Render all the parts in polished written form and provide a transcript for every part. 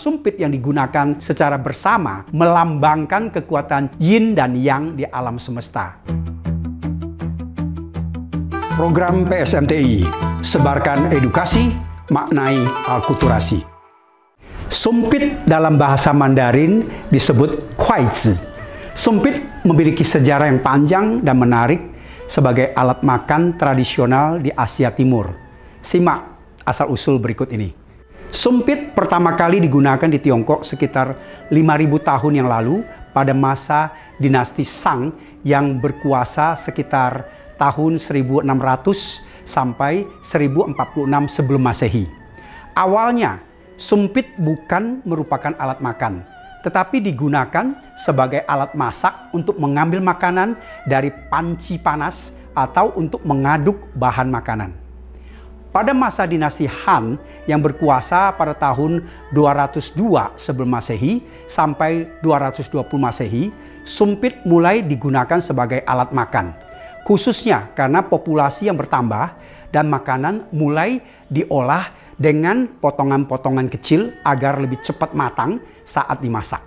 sumpit yang digunakan secara bersama melambangkan kekuatan yin dan yang di alam semesta. Program PSMTI, sebarkan edukasi, maknai akulturasi. Sumpit dalam bahasa Mandarin disebut kuaizi. Sumpit memiliki sejarah yang panjang dan menarik sebagai alat makan tradisional di Asia Timur. Simak asal-usul berikut ini. Sumpit pertama kali digunakan di Tiongkok sekitar 5.000 tahun yang lalu pada masa dinasti Shang yang berkuasa sekitar tahun 1600 sampai 1046 sebelum Masehi. Awalnya, sumpit bukan merupakan alat makan, tetapi digunakan sebagai alat masak untuk mengambil makanan dari panci panas atau untuk mengaduk bahan makanan. Pada masa dinasti Han yang berkuasa pada tahun 202 sebelum Masehi sampai 220 Masehi, sumpit mulai digunakan sebagai alat makan. Khususnya karena populasi yang bertambah dan makanan mulai diolah dengan potongan-potongan kecil agar lebih cepat matang saat dimasak.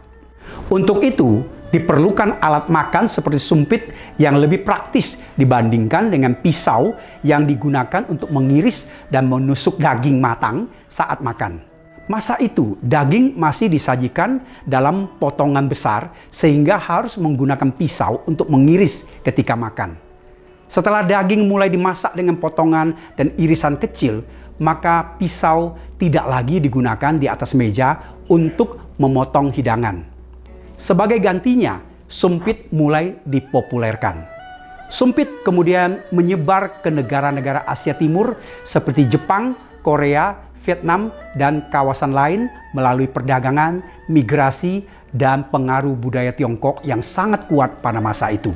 Untuk itu, diperlukan alat makan seperti sumpit yang lebih praktis dibandingkan dengan pisau yang digunakan untuk mengiris dan menusuk daging matang saat makan. Masa itu, daging masih disajikan dalam potongan besar sehingga harus menggunakan pisau untuk mengiris ketika makan. Setelah daging mulai dimasak dengan potongan dan irisan kecil, maka pisau tidak lagi digunakan di atas meja untuk memotong hidangan. Sebagai gantinya, sumpit mulai dipopulerkan. Sumpit kemudian menyebar ke negara-negara Asia Timur seperti Jepang, Korea, Vietnam, dan kawasan lain melalui perdagangan, migrasi, dan pengaruh budaya Tiongkok yang sangat kuat pada masa itu.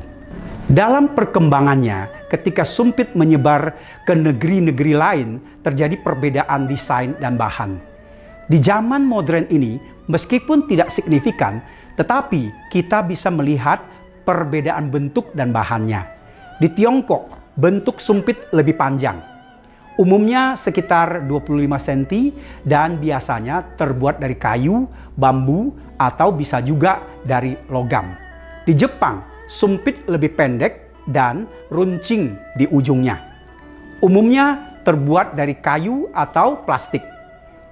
Dalam perkembangannya, ketika sumpit menyebar ke negeri-negeri lain, terjadi perbedaan desain dan bahan. Di zaman modern ini, meskipun tidak signifikan, tetapi kita bisa melihat perbedaan bentuk dan bahannya. Di Tiongkok, bentuk sumpit lebih panjang. Umumnya sekitar 25 cm dan biasanya terbuat dari kayu, bambu, atau bisa juga dari logam. Di Jepang, sumpit lebih pendek dan runcing di ujungnya. Umumnya terbuat dari kayu atau plastik.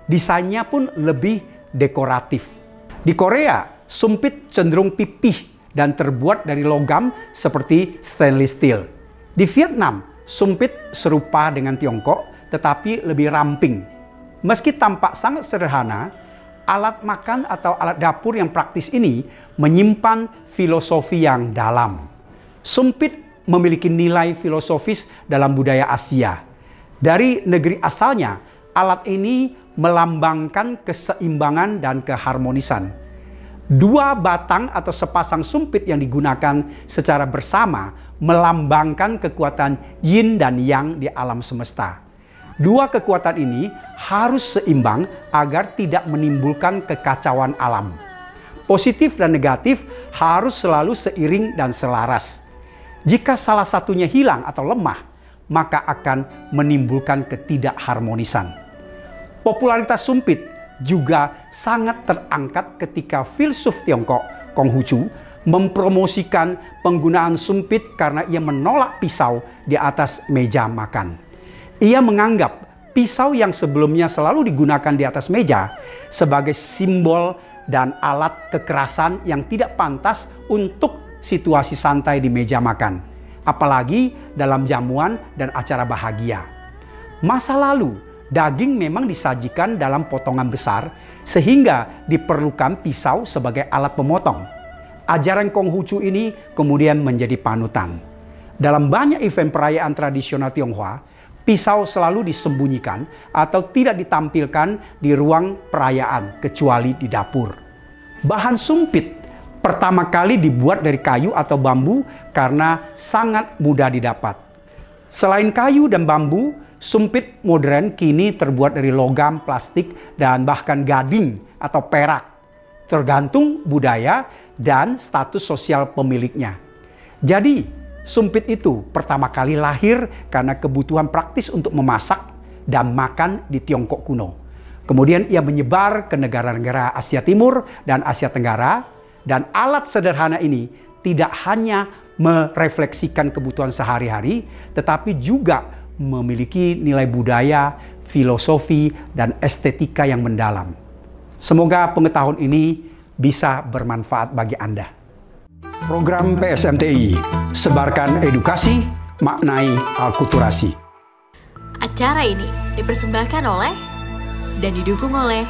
Desainnya pun lebih dekoratif. Di Korea, sumpit cenderung pipih dan terbuat dari logam seperti stainless steel. Di Vietnam, sumpit serupa dengan Tiongkok tetapi lebih ramping. Meski tampak sangat sederhana, alat makan atau alat dapur yang praktis ini menyimpan filosofi yang dalam. Sumpit memiliki nilai filosofis dalam budaya Asia. Dari negeri asalnya, alat ini melambangkan keseimbangan dan keharmonisan. Dua batang atau sepasang sumpit yang digunakan secara bersama melambangkan kekuatan yin dan yang di alam semesta. Dua kekuatan ini harus seimbang agar tidak menimbulkan kekacauan alam. Positif dan negatif harus selalu seiring dan selaras. Jika salah satunya hilang atau lemah, maka akan menimbulkan ketidakharmonisan. Popularitas sumpit juga sangat terangkat ketika filsuf Tiongkok Konghucu mempromosikan penggunaan sumpit karena ia menolak pisau di atas meja makan. Ia menganggap pisau yang sebelumnya selalu digunakan di atas meja sebagai simbol dan alat kekerasan yang tidak pantas untuk situasi santai di meja makan, apalagi dalam jamuan dan acara bahagia. Masa lalu, daging memang disajikan dalam potongan besar sehingga diperlukan pisau sebagai alat pemotong. Ajaran Konghucu ini kemudian menjadi panutan. Dalam banyak event perayaan tradisional Tionghoa, pisau selalu disembunyikan atau tidak ditampilkan di ruang perayaan kecuali di dapur. Bahan sumpit pertama kali dibuat dari kayu atau bambu karena sangat mudah didapat. Selain kayu dan bambu, sumpit modern kini terbuat dari logam, plastik, dan bahkan gading atau perak, tergantung budaya dan status sosial pemiliknya. Jadi, sumpit itu pertama kali lahir karena kebutuhan praktis untuk memasak dan makan di Tiongkok kuno. Kemudian ia menyebar ke negara-negara Asia Timur dan Asia Tenggara. Dan alat sederhana ini tidak hanya merefleksikan kebutuhan sehari-hari, tetapi juga memiliki nilai budaya, filosofi, dan estetika yang mendalam. Semoga pengetahuan ini bisa bermanfaat bagi Anda. Program PSMTI, sebarkan edukasi, maknai akulturasi. Acara ini dipersembahkan oleh dan didukung oleh